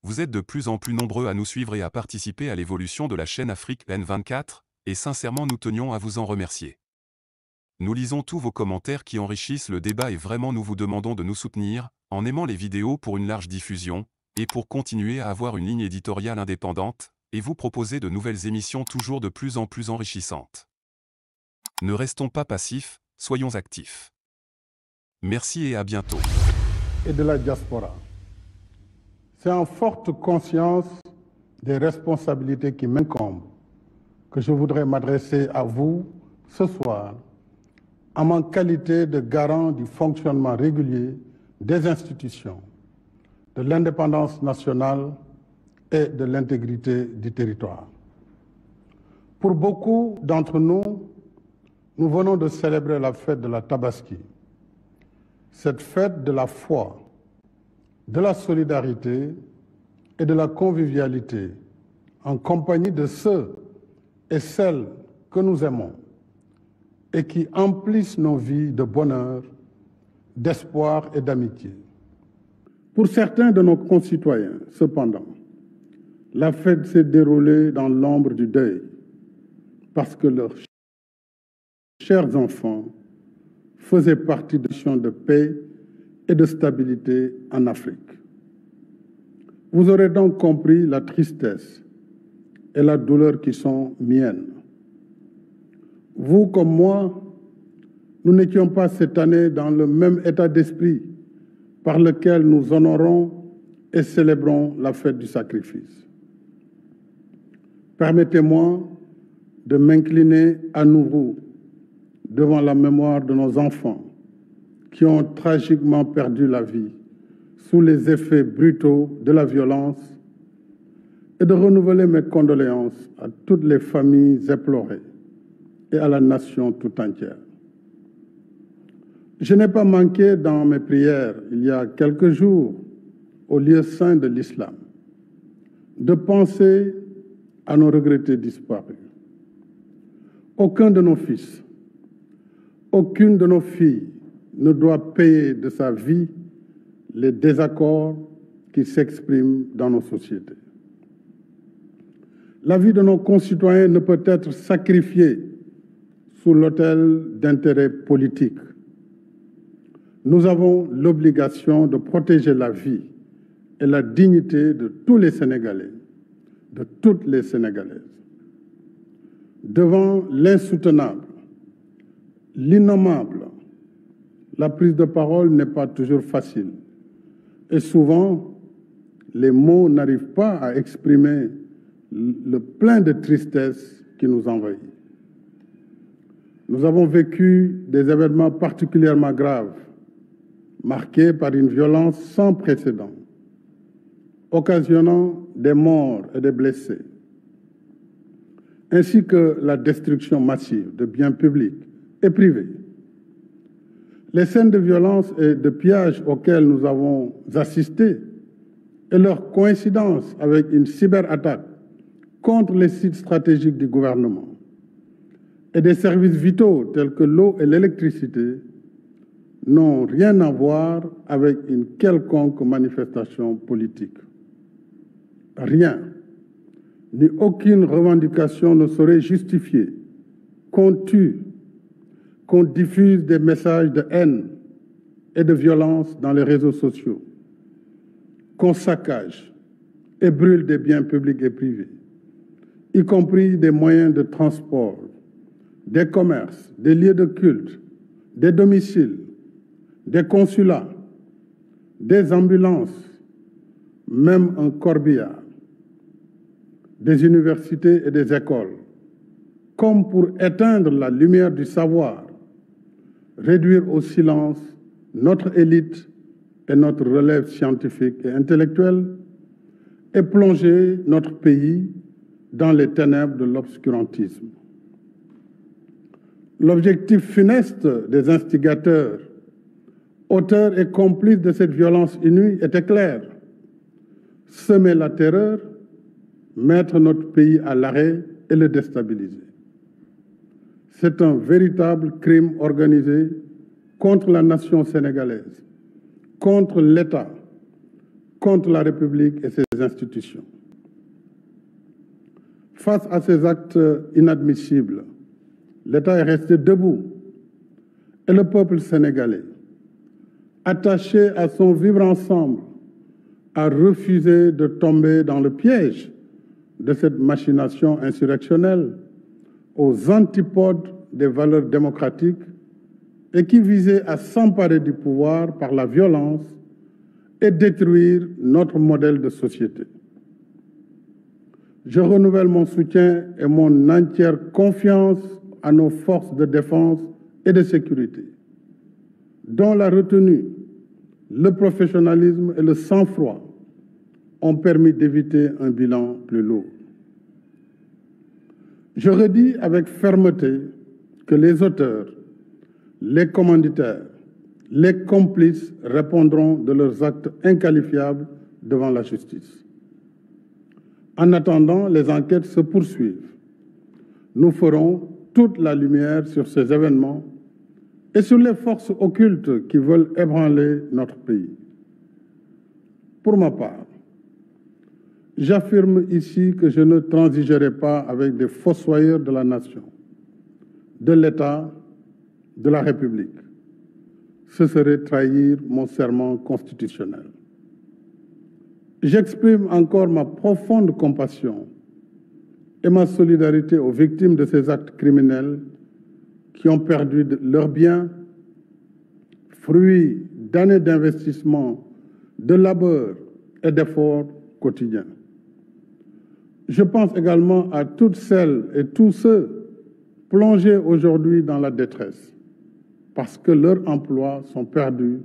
Vous êtes de plus en plus nombreux à nous suivre et à participer à l'évolution de la chaîne Afrique N24, et sincèrement nous tenions à vous en remercier. Nous lisons tous vos commentaires qui enrichissent le débat et vraiment nous vous demandons de nous soutenir, en aimant les vidéos pour une large diffusion, et pour continuer à avoir une ligne éditoriale indépendante, et vous proposer de nouvelles émissions toujours de plus en plus enrichissantes. Ne restons pas passifs, soyons actifs. Merci et à bientôt. Et de la diaspora. C'est en forte conscience des responsabilités qui m'incombent que je voudrais m'adresser à vous ce soir en ma qualité de garant du fonctionnement régulier des institutions, de l'indépendance nationale et de l'intégrité du territoire. Pour beaucoup d'entre nous, nous venons de célébrer la fête de la Tabaski, cette fête de la foi, de la solidarité et de la convivialité en compagnie de ceux et celles que nous aimons et qui emplissent nos vies de bonheur, d'espoir et d'amitié. Pour certains de nos concitoyens, cependant, la fête s'est déroulée dans l'ombre du deuil parce que leurs chers enfants faisaient partie de missions de paix et de stabilité en Afrique. Vous aurez donc compris la tristesse et la douleur qui sont miennes. Vous comme moi, nous n'étions pas cette année dans le même état d'esprit par lequel nous honorons et célébrons la fête du sacrifice. Permettez-moi de m'incliner à nouveau devant la mémoire de nos enfants qui ont tragiquement perdu la vie sous les effets brutaux de la violence et de renouveler mes condoléances à toutes les familles éplorées et à la nation tout entière. Je n'ai pas manqué dans mes prières, il y a quelques jours, au lieu saint de l'islam, de penser à nos regrettés disparus. Aucun de nos fils, aucune de nos filles ne doit payer de sa vie les désaccords qui s'expriment dans nos sociétés. La vie de nos concitoyens ne peut être sacrifiée sous l'autel d'intérêts politiques. Nous avons l'obligation de protéger la vie et la dignité de tous les Sénégalais, de toutes les Sénégalaises. Devant l'insoutenable, l'innommable, la prise de parole n'est pas toujours facile. Et souvent, les mots n'arrivent pas à exprimer le plein de tristesse qui nous envahit. Nous avons vécu des événements particulièrement graves, marqués par une violence sans précédent, occasionnant des morts et des blessés, ainsi que la destruction massive de biens publics et privés. Les scènes de violence et de pillage auxquelles nous avons assisté et leur coïncidence avec une cyberattaque contre les sites stratégiques du gouvernement et des services vitaux tels que l'eau et l'électricité n'ont rien à voir avec une quelconque manifestation politique. Rien, ni aucune revendication ne saurait justifier qu'on tue, qu'on diffuse des messages de haine et de violence dans les réseaux sociaux, qu'on saccage et brûle des biens publics et privés, y compris des moyens de transport, des commerces, des lieux de culte, des domiciles, des consulats, des ambulances, même un corbillard, des universités et des écoles, comme pour éteindre la lumière du savoir, réduire au silence notre élite et notre relève scientifique et intellectuelle, et plonger notre pays dans les ténèbres de l'obscurantisme. L'objectif funeste des instigateurs, auteurs et complices de cette violence inouïe était clair: semer la terreur, mettre notre pays à l'arrêt et le déstabiliser. C'est un véritable crime organisé contre la nation sénégalaise, contre l'État, contre la République et ses institutions. Face à ces actes inadmissibles, l'État est resté debout et le peuple sénégalais, attaché à son vivre ensemble, a refusé de tomber dans le piège de cette machination insurrectionnelle aux antipodes des valeurs démocratiques et qui visait à s'emparer du pouvoir par la violence et détruire notre modèle de société. Je renouvelle mon soutien et mon entière confiance à nos forces de défense et de sécurité, dont la retenue, le professionnalisme et le sang-froid ont permis d'éviter un bilan plus lourd. Je redis avec fermeté que les auteurs, les commanditaires, les complices répondront de leurs actes inqualifiables devant la justice. En attendant, les enquêtes se poursuivent. Nous ferons toute la lumière sur ces événements et sur les forces occultes qui veulent ébranler notre pays. Pour ma part, j'affirme ici que je ne transigerai pas avec des fossoyeurs de la nation, de l'État, de la République. Ce serait trahir mon serment constitutionnel. J'exprime encore ma profonde compassion et ma solidarité aux victimes de ces actes criminels qui ont perdu leurs biens, fruits d'années d'investissement, de labeur et d'efforts quotidiens. Je pense également à toutes celles et tous ceux plongés aujourd'hui dans la détresse parce que leurs emplois sont perdus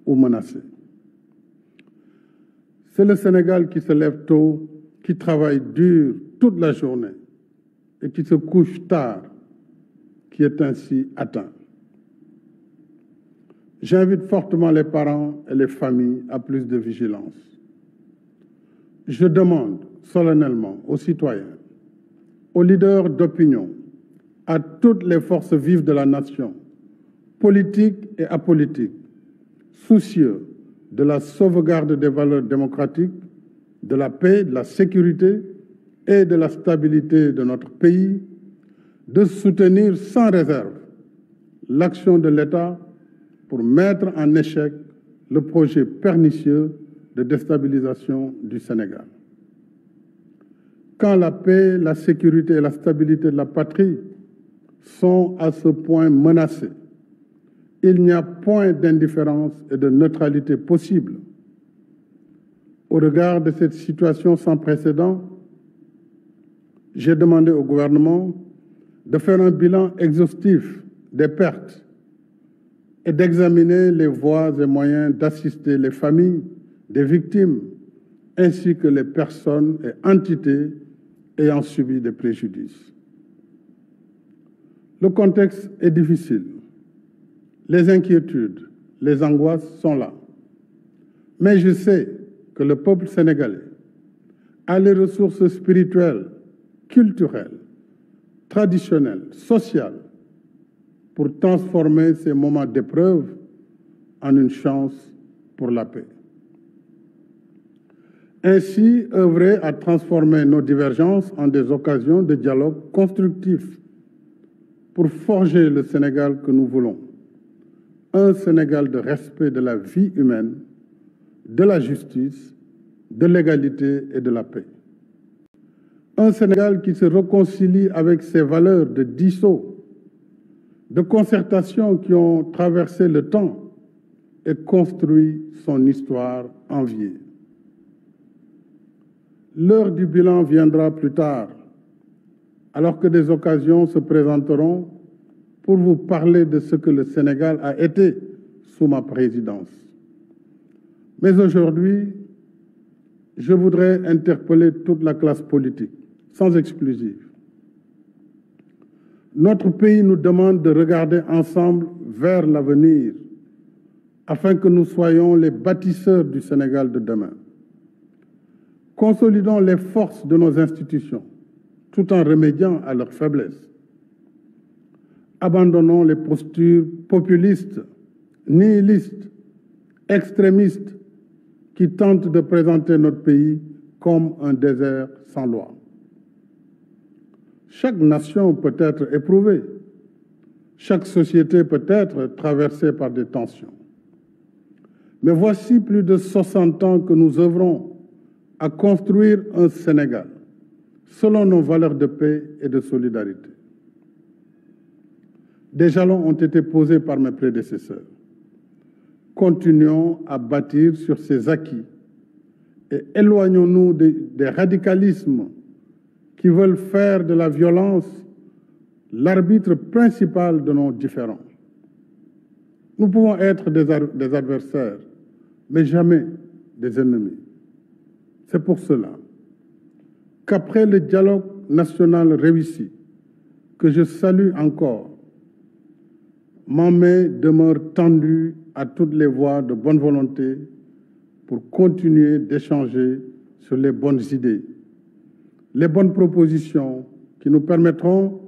ou menacés. C'est le Sénégal qui se lève tôt, qui travaille dur toute la journée et qui se couche tard, qui est ainsi atteint. J'invite fortement les parents et les familles à plus de vigilance. Je demande solennellement aux citoyens, aux leaders d'opinion, à toutes les forces vives de la nation, politiques et apolitiques, soucieux de la sauvegarde des valeurs démocratiques, de la paix, de la sécurité et de la stabilité de notre pays, de soutenir sans réserve l'action de l'État pour mettre en échec le projet pernicieux de déstabilisation du Sénégal. Quand la paix, la sécurité et la stabilité de la patrie sont à ce point menacées, il n'y a point d'indifférence et de neutralité possible. Au regard de cette situation sans précédent, j'ai demandé au gouvernement de faire un bilan exhaustif des pertes et d'examiner les voies et moyens d'assister les familles des victimes ainsi que les personnes et entités ayant subi des préjudices. Le contexte est difficile. Les inquiétudes, les angoisses sont là. Mais je sais que le peuple sénégalais a les ressources spirituelles, culturelles, traditionnelles, sociales pour transformer ces moments d'épreuve en une chance pour la paix. Ainsi, œuvrer à transformer nos divergences en des occasions de dialogue constructif pour forger le Sénégal que nous voulons. Un Sénégal de respect de la vie humaine, de la justice, de l'égalité et de la paix. Un Sénégal qui se réconcilie avec ses valeurs de dialogue, de concertation qui ont traversé le temps et construit son histoire enviée. L'heure du bilan viendra plus tard, alors que des occasions se présenteront pour vous parler de ce que le Sénégal a été sous ma présidence. Mais aujourd'hui, je voudrais interpeller toute la classe politique, sans exclusive. Notre pays nous demande de regarder ensemble vers l'avenir, afin que nous soyons les bâtisseurs du Sénégal de demain. Consolidons les forces de nos institutions, tout en remédiant à leurs faiblesses. Abandonnons les postures populistes, nihilistes, extrémistes, qui tentent de présenter notre pays comme un désert sans loi. Chaque nation peut être éprouvée, chaque société peut être traversée par des tensions. Mais voici plus de 60 ans que nous œuvrons à construire un Sénégal selon nos valeurs de paix et de solidarité. Des jalons ont été posés par mes prédécesseurs. Continuons à bâtir sur ces acquis et éloignons-nous des radicalismes qui veulent faire de la violence l'arbitre principal de nos différends. Nous pouvons être des adversaires, mais jamais des ennemis. C'est pour cela qu'après le dialogue national réussi, que je salue encore, ma main demeure tendue à toutes les voies de bonne volonté pour continuer d'échanger sur les bonnes idées, les bonnes propositions qui nous permettront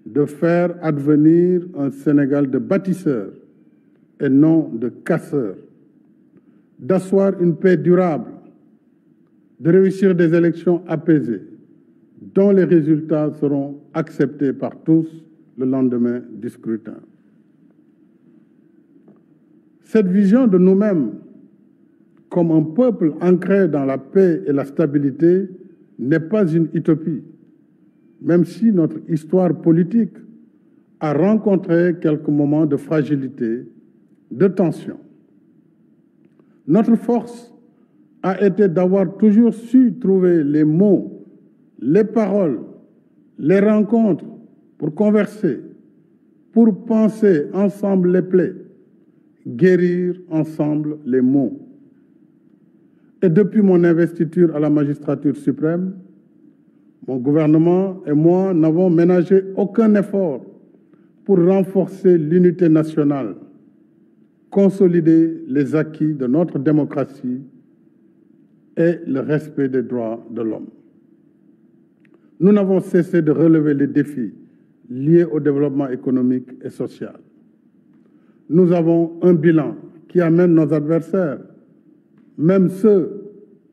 de faire advenir un Sénégal de bâtisseurs et non de casseurs, d'asseoir une paix durable, de réussir des élections apaisées, dont les résultats seront acceptés par tous le lendemain du scrutin. Cette vision de nous-mêmes comme un peuple ancré dans la paix et la stabilité n'est pas une utopie, même si notre histoire politique a rencontré quelques moments de fragilité, de tension. Notre force a été d'avoir toujours su trouver les mots, les paroles, les rencontres pour converser, pour penser ensemble les plaies, guérir ensemble les maux. Et depuis mon investiture à la magistrature suprême, mon gouvernement et moi n'avons ménagé aucun effort pour renforcer l'unité nationale, consolider les acquis de notre démocratie et le respect des droits de l'homme. Nous n'avons cessé de relever les défis liés au développement économique et social. Nous avons un bilan qui amène nos adversaires, même ceux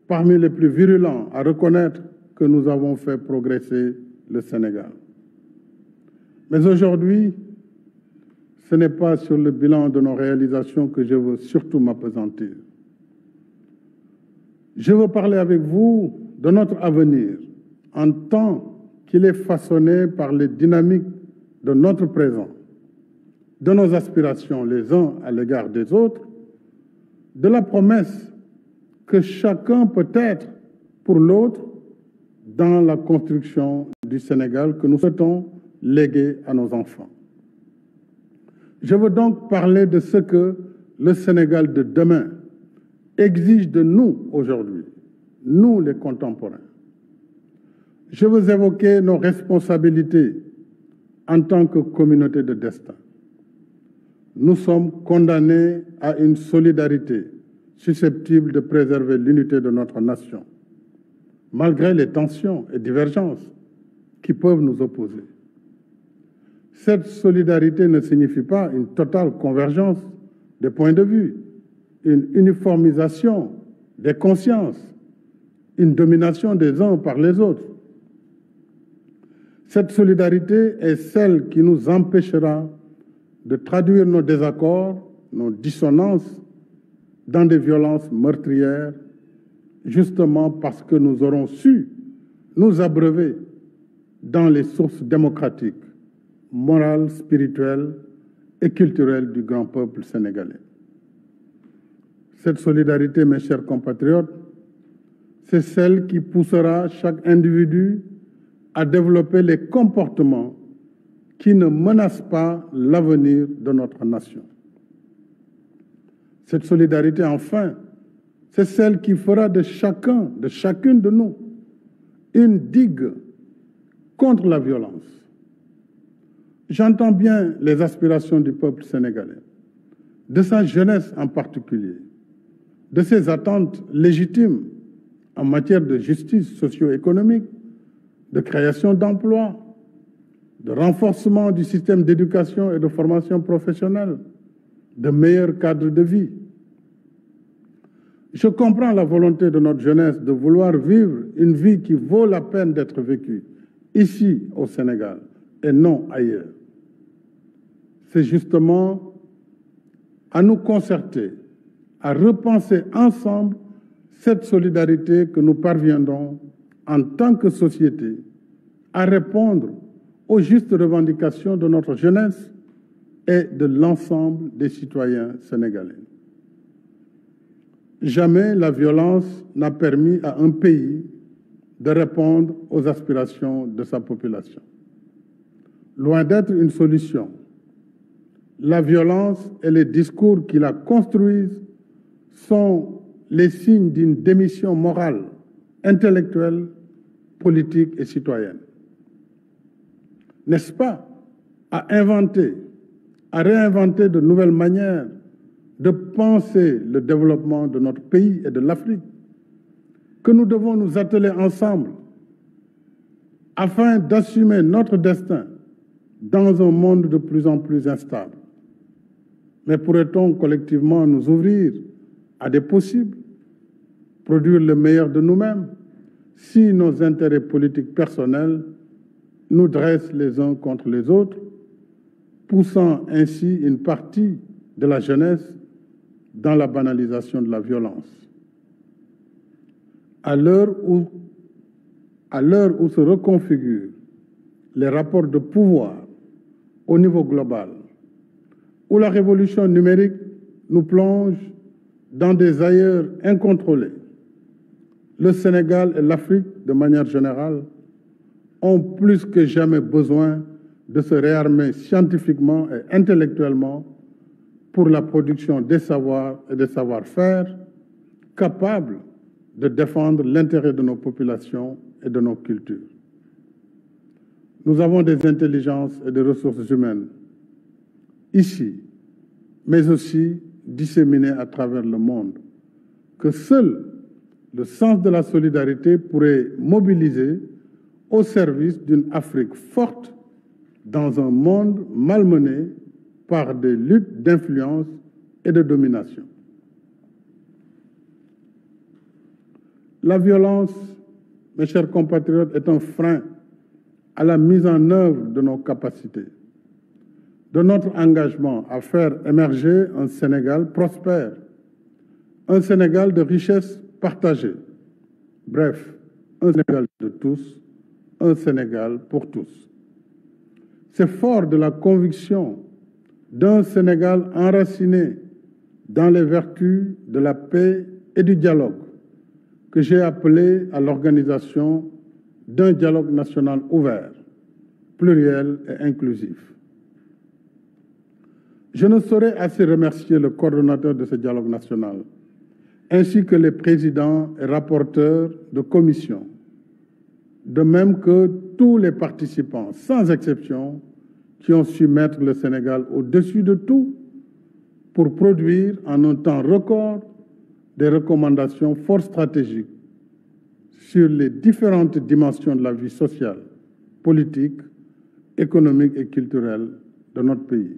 parmi les plus virulents, à reconnaître que nous avons fait progresser le Sénégal. Mais aujourd'hui, ce n'est pas sur le bilan de nos réalisations que je veux surtout m'appesantir. Je veux parler avec vous de notre avenir en tant qu'il est façonné par les dynamiques de notre présent, de nos aspirations les uns à l'égard des autres, de la promesse que chacun peut être pour l'autre dans la construction du Sénégal que nous souhaitons léguer à nos enfants. Je veux donc parler de ce que le Sénégal de demain exige de nous aujourd'hui, nous les contemporains. Je veux évoquer nos responsabilités en tant que communauté de destin. Nous sommes condamnés à une solidarité susceptible de préserver l'unité de notre nation, malgré les tensions et divergences qui peuvent nous opposer. Cette solidarité ne signifie pas une totale convergence des points de vue, une uniformisation des consciences, une domination des uns par les autres. Cette solidarité est celle qui nous empêchera de traduire nos désaccords, nos dissonances dans des violences meurtrières, justement parce que nous aurons su nous abreuver dans les sources démocratiques, morales, spirituelles et culturelles du grand peuple sénégalais. Cette solidarité, mes chers compatriotes, c'est celle qui poussera chaque individu à développer les comportements qui ne menacent pas l'avenir de notre nation. Cette solidarité, enfin, c'est celle qui fera de chacun, de chacune de nous, une digue contre la violence. J'entends bien les aspirations du peuple sénégalais, de sa jeunesse en particulier, de ses attentes légitimes en matière de justice socio-économique, de création d'emplois, de renforcement du système d'éducation et de formation professionnelle, de meilleurs cadres de vie. Je comprends la volonté de notre jeunesse de vouloir vivre une vie qui vaut la peine d'être vécue, ici au Sénégal, et non ailleurs. C'est justement à nous concerter, à repenser ensemble cette solidarité que nous parviendrons, en tant que société, à répondre aux justes revendications de notre jeunesse et de l'ensemble des citoyens sénégalais. Jamais la violence n'a permis à un pays de répondre aux aspirations de sa population. Loin d'être une solution, la violence et les discours qui la construisent sont les signes d'une démission morale, intellectuelle, politique et citoyenne. N'est-ce pas à réinventer de nouvelles manières de penser le développement de notre pays et de l'Afrique que nous devons nous atteler ensemble afin d'assumer notre destin dans un monde de plus en plus instable. Mais pourrait-on collectivement nous ouvrir à des possibles, produire le meilleur de nous-mêmes, si nos intérêts politiques personnels nous dressent les uns contre les autres, poussant ainsi une partie de la jeunesse dans la banalisation de la violence. À l'heure où se reconfigurent les rapports de pouvoir au niveau global, où la révolution numérique nous plonge dans des ailleurs incontrôlés, le Sénégal et l'Afrique, de manière générale, ont plus que jamais besoin de se réarmer scientifiquement et intellectuellement pour la production des savoirs et des savoir-faire capables de défendre l'intérêt de nos populations et de nos cultures. Nous avons des intelligences et des ressources humaines ici, mais aussi disséminées à travers le monde, que seul le sens de la solidarité pourrait mobiliser au service d'une Afrique forte dans un monde malmené par des luttes d'influence et de domination. La violence, mes chers compatriotes, est un frein à la mise en œuvre de nos capacités, de notre engagement à faire émerger un Sénégal prospère, un Sénégal de richesse partagée, bref, un Sénégal de tous, un Sénégal pour tous. C'est fort de la conviction d'un Sénégal enraciné dans les vertus de la paix et du dialogue que j'ai appelé à l'organisation d'un dialogue national ouvert, pluriel et inclusif. Je ne saurais assez remercier le coordonnateur de ce dialogue national, ainsi que les présidents et rapporteurs de commission, de même que tous les participants, sans exception, qui ont su mettre le Sénégal au-dessus de tout pour produire en un temps record des recommandations fort stratégiques sur les différentes dimensions de la vie sociale, politique, économique et culturelle de notre pays.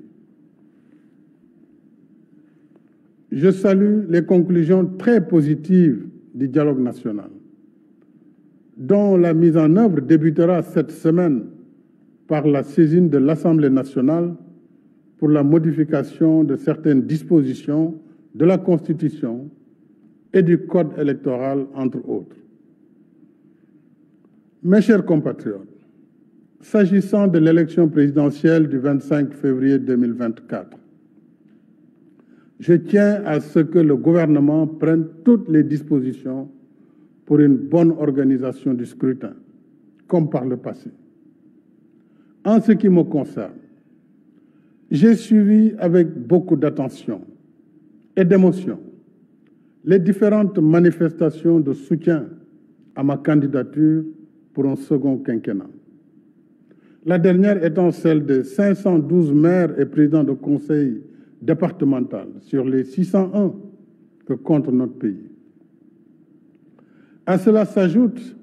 Je salue les conclusions très positives du dialogue national, dont la mise en œuvre débutera cette semaine par la saisine de l'Assemblée nationale pour la modification de certaines dispositions de la Constitution et du Code électoral, entre autres. Mes chers compatriotes, s'agissant de l'élection présidentielle du 25 février 2024, je tiens à ce que le gouvernement prenne toutes les dispositions pour une bonne organisation du scrutin, comme par le passé. En ce qui me concerne, j'ai suivi avec beaucoup d'attention et d'émotion les différentes manifestations de soutien à ma candidature pour un second quinquennat. La dernière étant celle des 512 maires et présidents de conseil départemental sur les 601 que compte notre pays. À cela s'ajoutent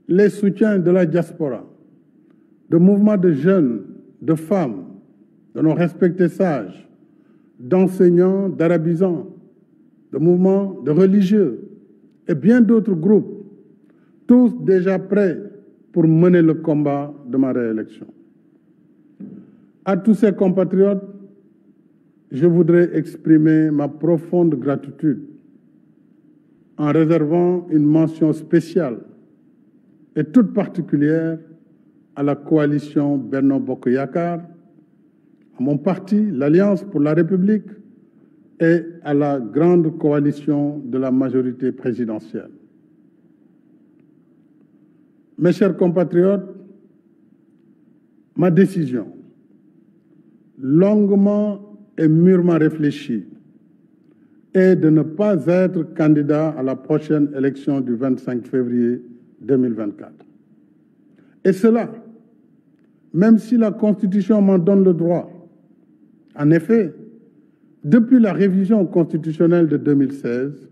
les soutiens de la diaspora, de mouvements de jeunes, de femmes, de nos respectés sages, d'enseignants, d'arabisants, de mouvements, de religieux et bien d'autres groupes, tous déjà prêts pour mener le combat de ma réélection. À tous ces compatriotes, je voudrais exprimer ma profonde gratitude en réservant une mention spéciale et toute particulière à la coalition Benno Bokk Yakaar, à mon parti, l'Alliance pour la République, et à la grande coalition de la majorité présidentielle. Mes chers compatriotes, ma décision, longuement et mûrement réfléchie, est de ne pas être candidat à la prochaine élection du 25 février 2024. Et cela, même si la Constitution m'en donne le droit. En effet, depuis la révision constitutionnelle de 2016,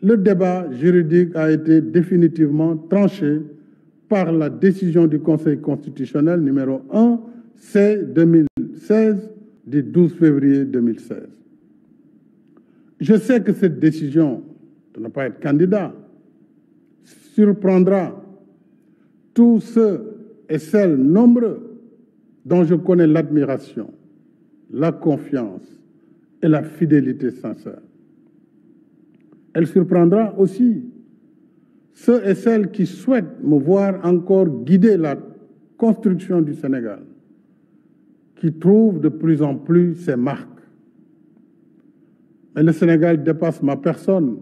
le débat juridique a été définitivement tranché par la décision du Conseil constitutionnel numéro 1 C-2016 du 12 février 2016. Je sais que cette décision de ne pas être candidat surprendra tous ceux et celles nombreux dont je connais l'admiration, la confiance et la fidélité sincère. Elle surprendra aussi ceux et celles qui souhaitent me voir encore guider la construction du Sénégal, qui trouvent de plus en plus ses marques. Mais le Sénégal dépasse ma personne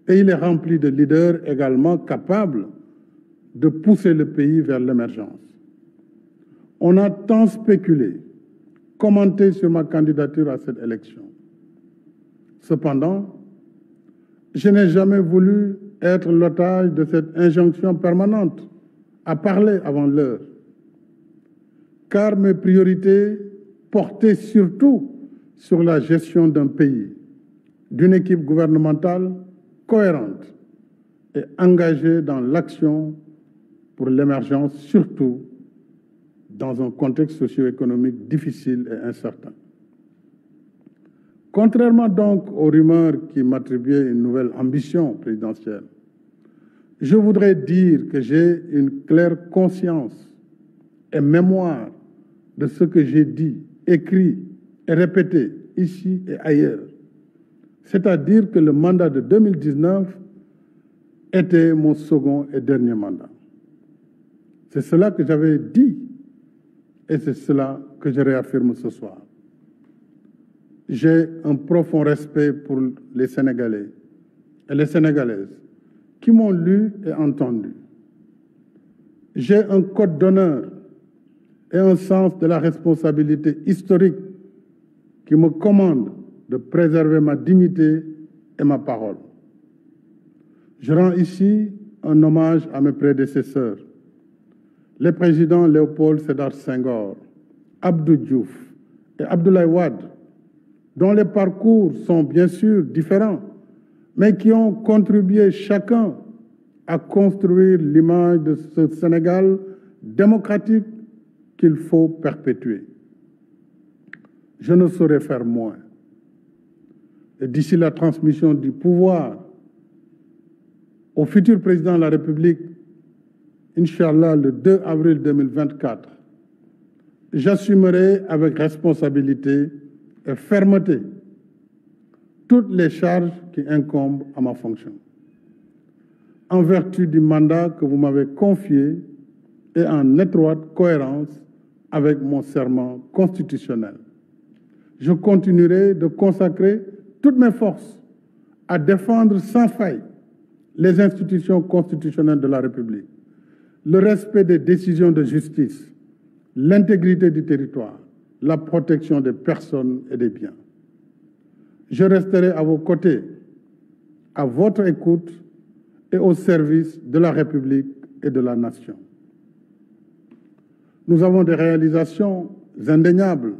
et il est rempli de leaders également capables de pousser le pays vers l'émergence. On a tant spéculé, commenté sur ma candidature à cette élection. Cependant, je n'ai jamais voulu être l'otage de cette injonction permanente à parler avant l'heure, car mes priorités portaient surtout sur la gestion d'un pays, d'une équipe gouvernementale cohérente et engagée dans l'action pour l'émergence, surtout dans un contexte socio-économique difficile et incertain. Contrairement donc aux rumeurs qui m'attribuaient une nouvelle ambition présidentielle, je voudrais dire que j'ai une claire conscience et mémoire de ce que j'ai dit, écrit et répété ici et ailleurs. C'est-à-dire que le mandat de 2019 était mon second et dernier mandat. C'est cela que j'avais dit et c'est cela que je réaffirme ce soir. J'ai un profond respect pour les Sénégalais et les Sénégalaises qui m'ont lu et entendu. J'ai un code d'honneur et un sens de la responsabilité historique qui me commande de préserver ma dignité et ma parole. Je rends ici un hommage à mes prédécesseurs, les présidents Léopold Sédar Senghor, Abdou Diouf et Abdoulaye Wade, dont les parcours sont bien sûr différents, mais qui ont contribué chacun à construire l'image de ce Sénégal démocratique qu'il faut perpétuer. Je ne saurais faire moins. Et d'ici la transmission du pouvoir au futur président de la République, Inch'Allah, le 2 avril 2024, j'assumerai avec responsabilité et fermeté toutes les charges qui incombent à ma fonction, en vertu du mandat que vous m'avez confié et en étroite cohérence avec mon serment constitutionnel. Je continuerai de consacrer toutes mes forces à défendre sans faille les institutions constitutionnelles de la République, le respect des décisions de justice, l'intégrité du territoire, la protection des personnes et des biens. Je resterai à vos côtés, à votre écoute et au service de la République et de la nation. Nous avons des réalisations indéniables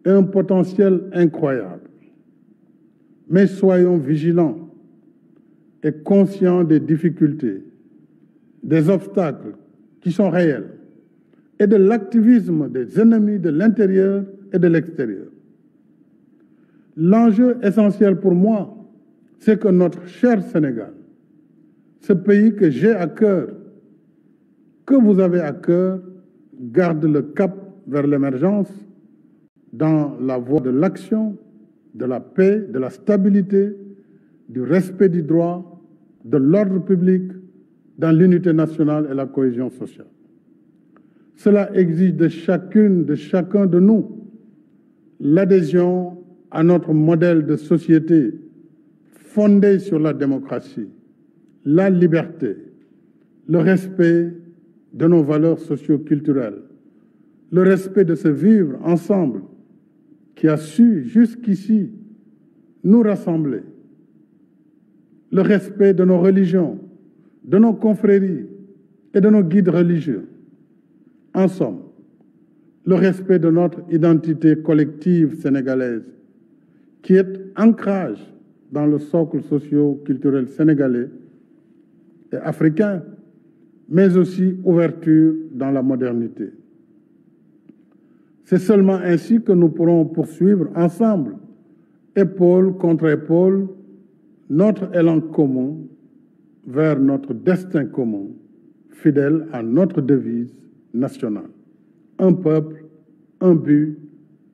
et un potentiel incroyable. Mais soyons vigilants et conscients des difficultés, des obstacles qui sont réels et de l'activisme des ennemis de l'intérieur et de l'extérieur. L'enjeu essentiel pour moi, c'est que notre cher Sénégal, ce pays que j'ai à cœur, que vous avez à cœur, garde le cap vers l'émergence dans la voie de l'action, de la paix, de la stabilité, du respect du droit, de l'ordre public, dans l'unité nationale et la cohésion sociale. Cela exige de chacune, de chacun de nous, l'adhésion à notre modèle de société fondé sur la démocratie, la liberté, le respect de nos valeurs socio-culturelles, le respect de ce vivre ensemble qui a su jusqu'ici nous rassembler, le respect de nos religions, de nos confréries et de nos guides religieux. En somme, le respect de notre identité collective sénégalaise, qui est ancrage dans le socle socio-culturel sénégalais et africain, mais aussi ouverture dans la modernité. C'est seulement ainsi que nous pourrons poursuivre ensemble, épaule contre épaule, notre élan commun vers notre destin commun, fidèle à notre devise nationale. Un peuple, un but,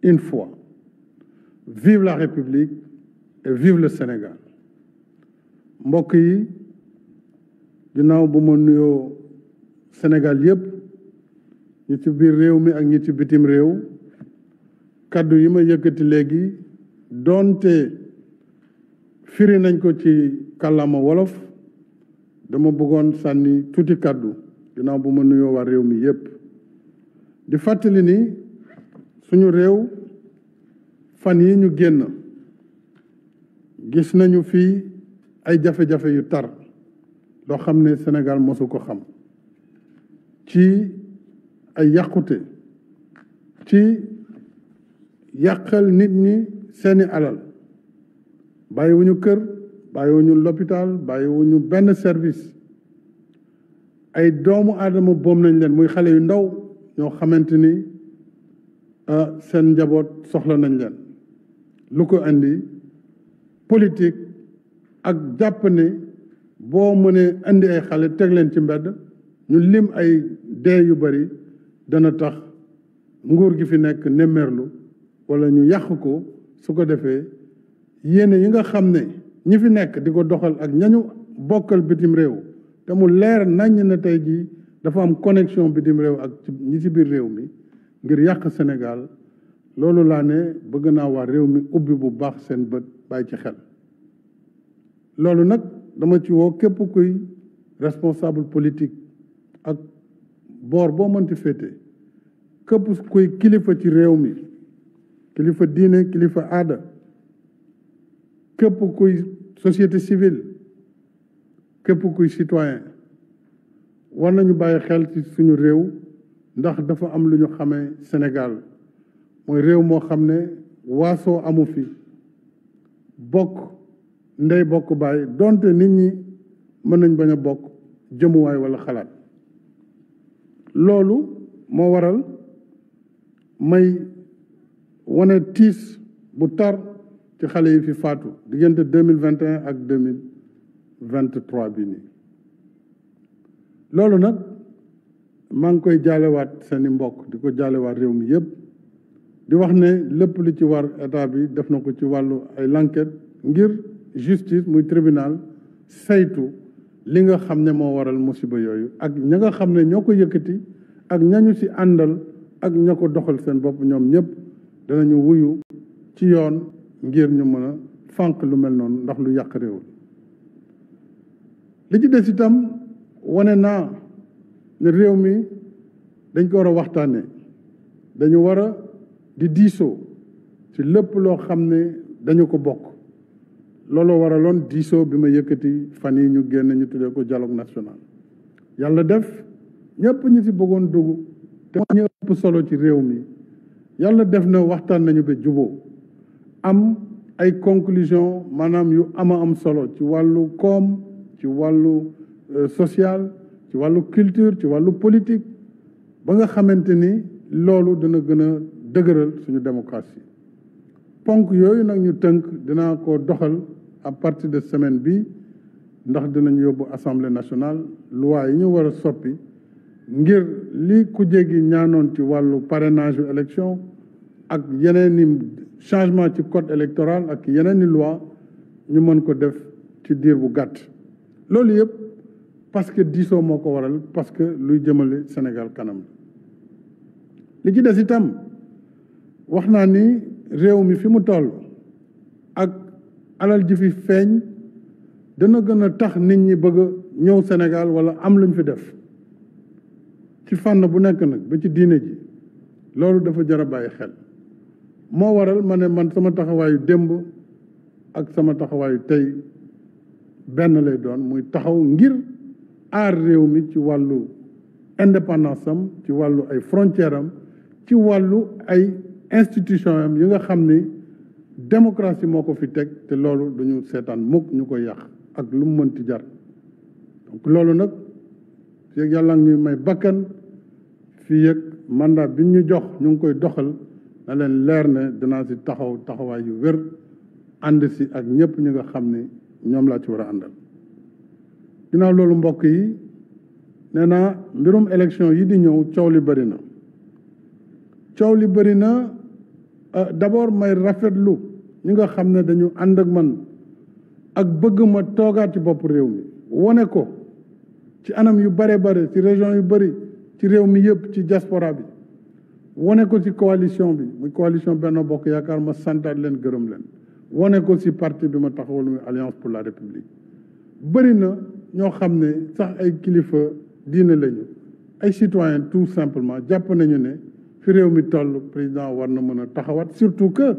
une foi. Vive la République et vive le Sénégal. mbokk yi ginnaaw bu ma nuyoo Sénégal yépp ñi ci biir réew mi ak ñi ci bitim réew kaddu yi ma yëkkati léegi doonte firi nañ ko ci kàllaama wolof dama bëggoon sànni tuuti kaddu ginnaaw bu ma nuyoo waa réew mi yépp di fàttali ni suñu réew fan yi ñu génn gis nañu fii ay jafe-jafe yu tar loo xam ne Sénégal mosu ko xam ci ay yàqute ci yàqal nit ñi seeni alal bàyyiwuñu kër bàyyiwuñu l'hôpital bàyyiwuñu benn service ay doomu aadama boom nañ leen muy xale yu ndaw ñoo xamante ni seen njaboot soxla nañ leen lu ko indi politique ak jàpp ne boo mënee indi ay xale teg leen ci mbedd ñu lim ay dee yu bari dana tax nguur gi fi nekk nemmeerlu wala ñu yàq ko su ko defee yéene yi nga xam ne ñi fi nekk di ko doxal ak ñañu bokkal bitim réew te mu leer naññ na tey jii dafa am connexion bitim réew ak ñi ci biir réew mi ngir yàq Sénégal loolu laa ne bëgg naa waa réew mi ubbi bu baax seen bët bàyyi ci xel loolu nag dama ci woo képp kuy responsable politique ak boor boo mënti féete képp kuy kilifa ci réew mi kilifa diine kilifa aada képp kuy société civile képp kuy citoyen war nañu bàyyi xel ci suñu réew ndax dafa am lu ñu xamee Sénégal mooy réew moo xam ne waasoo amu fi bokk ndey bokk baay donte nit ñi mën nañ bañ a bokk jëmuwaay wala xalaat loolu moo waral may wane tiis bu tar ci xale yi fi faatu diggante 2021 ak 2023 bi nii loolu nag maa ngi koy jaalewaat seeni mbokk di ko jaalewaat réew mi yépp di wax ne lépp lu ci war état bi def na ko ci wàllu ay l'enquête ngir justice muy tribunal saytu li nga xam ne moo waral musiba yooyu ak ña nga xam ne ñoo ko yëkkati ak ñañu ci àndal ak ña ko doxal seen bopp ñoom ñëpp danañu wuyu ci yoon ngir ñu mën a fànq lu mel noonu ndax lu yàq réew li ci des itam wane naa ne réew mi dañ ko war a waxtaane dañu war a di diisoo ci lépp loo xam ne dañu ko bokk looloo waraloon diisoo bi ma yëkkati fan yi ñu génn ñu tuddee ko dialogue national yàlla def ñëpp ñi ci bëggoon dugg te ñu ëpp solo ci réew mi yàlla def na waxtaan nañu ba juboo am ay conclusion maanaam yu am solo ci wàllu koom ci wàllu social ci wàllu culture ci wàllu politique ba nga xamante ni loolu dana gën a dëgëral suñu démocratie ponk yooyu nag ñu tënk dinaa ko doxal à partir de semaine bi ndax dinañ yóbbu assemblée nationale loi yi ñu war a soppi ngir li ku jéggi ñaanoon ci wàllu parrainage yu élection ak yeneen i changement ci code électoral ak yeneen i loi ñu mën ko def ci diir bu gàtt loolu yëpp parce que diisoo moo ko waral parce que luy jëmale Sénégal kanam li ci des itam wax naa ni réew mi fi mu toll ak alal ji fi feeñ dana gën a tax nit ñi bëgg a ñëw Sénégal wala am luñ fi def ci fànn bu nekk nag ba ci diine ji loolu dafa jar a bàyyi xel moo waral ma ne man sama taxawaayu démb ak sama taxawaayu tey benn lay doon muy taxaw ngir aar réew mi ci wàllu indépendance am ci wàllu ay frontière am ci wàllu ay institution am yi nga xam ni démocratie moo ko fi teg te loolu duñu seetaan mukk ñu koy yàq ak lu mu mënti jar donc loolu nag fii ak yàlla ñuy may bakkan fii ak mandat bi ñu jox ñu ngi koy doxal na leen leer ne danaa si taxawaay yu wér ànd si ak ñëpp ñi nga xam ni ñoom laa ci war a àndal ginnaaw loolu mbokk yi nee naa mbirum élection yi di ñëw coow li bëri na coow li bëri na d'abord may rafetlu ñi nga xam ne dañu ànd ak man ak bëgg ma toogaat ci bopp réew mi wone ko ci anam yu bare bare ci région yu bëri ci réew mi yëpp ci diaspora bi wone ko ci coalition bi muy coalition Benno Bokk Yaakaar ma santaat leen gërëm leen wone ko ci parti bi ma taxawal muy Alliance pour la République bëri na ñoo xam ne sax ay kilifa diine lañu ay citoyens tout simplement jàpp nañu ne fi réew mi toll président war na mën a taxawaat surtout que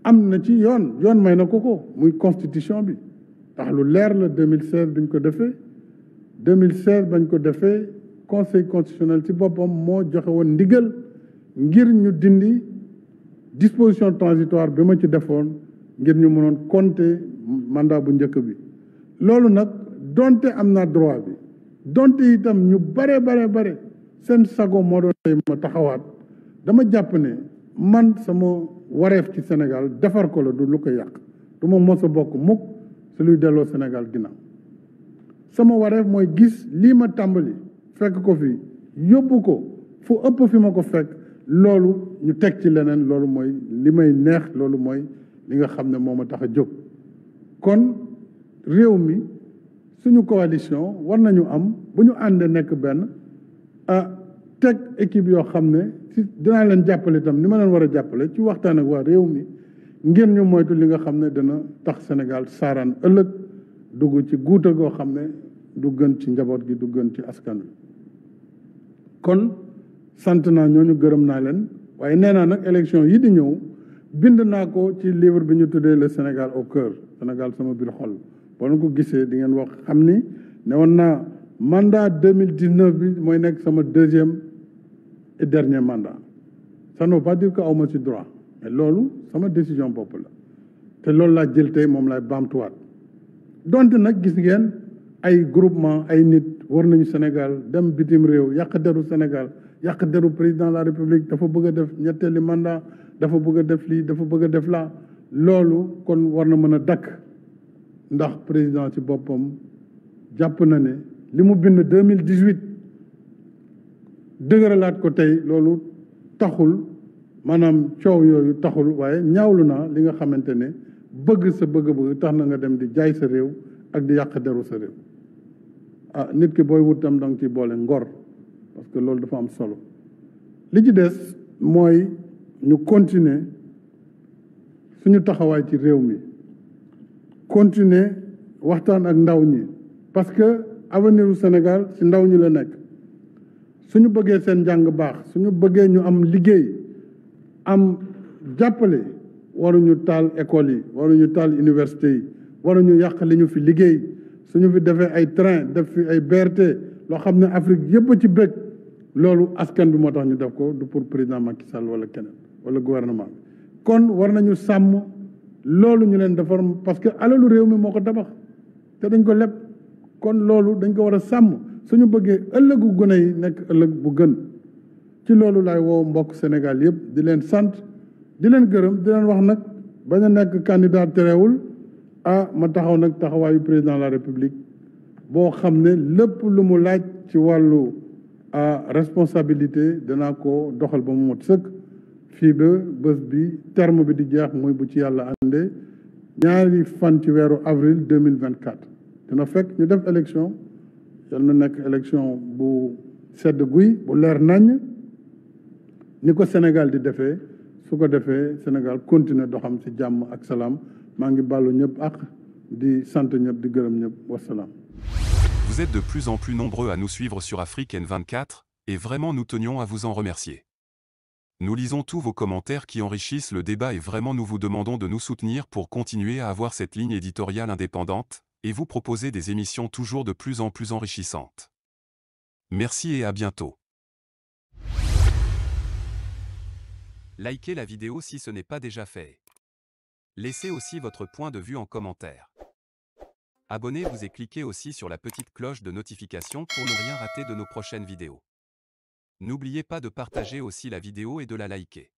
am na ci yoon may na ko muy constitution bi ndax lu leer la 2016 biñ ko defee 2016 bañ ko defee conseil constitutionnel ci boppam moo joxe woon ndigal ngir ñu dindi disposition transitoire bi ma ci defoon ngir ñu mënoon compter mandat bu njëkk bi loolu nag donte am naa droit bi donte itam ñu bare seen sago moo doon tey ma taxawaat dama jàpp ne man sama wareef ci Sénégal defar ko la du lu ko yàq du ma mos a bokk mukk su luy delloo Sénégal ginnaaw sama wareef mooy gis lii ma tàmbali fekk ko fi yóbbu ko fu ëpp fi ma ko fekk loolu ñu teg ci leneen loolu mooy li may neex loolu mooy li nga xam ne moo ma tax a jóg kon réew mi suñu coalition war nañu am bu ñu àndee nekk benn teg équipe yoo xam ne si dinaa leen jàppale itam ni ma leen war a jàppale ci waxtaan ak waa réew mi ngir ñu moytu li nga xam ne dana tax Sénégal saaraan ëllëg dugg ci guuta goo xam ne du gën ci njaboot gi du gën ci askan wi kon sant naa ñooñu gërëm naa leen waaye nee naa nag élection yi di ñëw bind naa ko ci livre bi ñu tuddee le Sénégal au cœur Sénégal sama biir xol boo leen ko gisee di ngeen wax xam ni ne woon naa mandat 2019 bi mooy nekk sama deuxième et dernier mandat ça ne veut pas dire que aw ma ci droit mais loolu sama décision bopp la te loolu laa jël tey moom laay baamtuwaat donte nag gis ngeen ay groupement ay nit war nañu Sénégal dem bitim réew yàq deru Sénégal yàq deru président de la République dafa bëgg a def ñetteeli mandat dafa bëgg a def lii dafa bëgg a def laa loolu kon war na mën a dakk ndax président ci boppam jàpp na ne li mu bind 2018 dëgëralaat ko tey loolu taxul maanaam coow yooyu taxul waaye ñaawlu naa li nga xamante ne bëgg sa bëgg-bëgg tax na nga dem di jaay sa réew ak di yàq deru sa réew nit ki booy wut tam da nga ciy boole ngor parce que loolu dafa am solo li ci des mooy ñu continuer suñu taxawaay ci réew mi continuer waxtaan ak ndaw ñi parce que avenir u Sénégal ci ndaw ñi la nekk suñu bëggee seen njàng baax suñu bëggee ñu am liggéey am jàppale waruñu taal école yi waruñu taal université yi waruñu yàq li ñu fi liggéey suñu fi defee ay train def fi ay BRT loo xam ne Afrique yëpp a ci bëgg loolu askan bi moo tax ñu def ko du pour président Macky Sall wala keneen wala gouvernement bi kon war nañu sàmm loolu ñu leen defar parce que alalu réew mi moo ko tabax te dañ ko leb kon loolu dañ ko war a sàmm suñu bëggee ëllëgu gone yi nekk ëllëg bu gën ci loolu laay woo mbokk Sénégal yëpp di leen sant di leen gërëm di leen wax nag bañ a nekk candidat terewul ma taxaw nag taxawaayu président de la république boo xam ne lépp lu mu laaj ci wàllu responsabilité danaa ko doxal ba mu mot sëkk fii ba bés bi terme bi di jeex muy bu ci yàlla àndee ñaari fan ci weeru avril 2024 dina fekk ñu def élection yal na nekk élection bu sedd guy bu leer naññ ni ko Sénégal di defee su ko defee Sénégal continuer doxam ci jàmm ak salaam maa ngi bàllu ñëpp ak di sant ñëpp di gërëm ñëpp wasalaam. Vous êtes de plus en plus nombreux à nous suivre sur Afrique N24, et vraiment nous tenions à vous en remercier. Nous lisons tous vos commentaires qui enrichissent le débat et vraiment nous vous demandons de nous soutenir pour continuer à avoir cette ligne éditoriale indépendante, et vous proposer des émissions toujours de plus en plus enrichissantes. Merci et à bientôt. Likez la vidéo si ce n'est pas déjà fait. Laissez aussi votre point de vue en commentaire. Abonnez-vous et cliquez aussi sur la petite cloche de notification pour ne rien rater de nos prochaines vidéos. N'oubliez pas de partager aussi la vidéo et de la liker.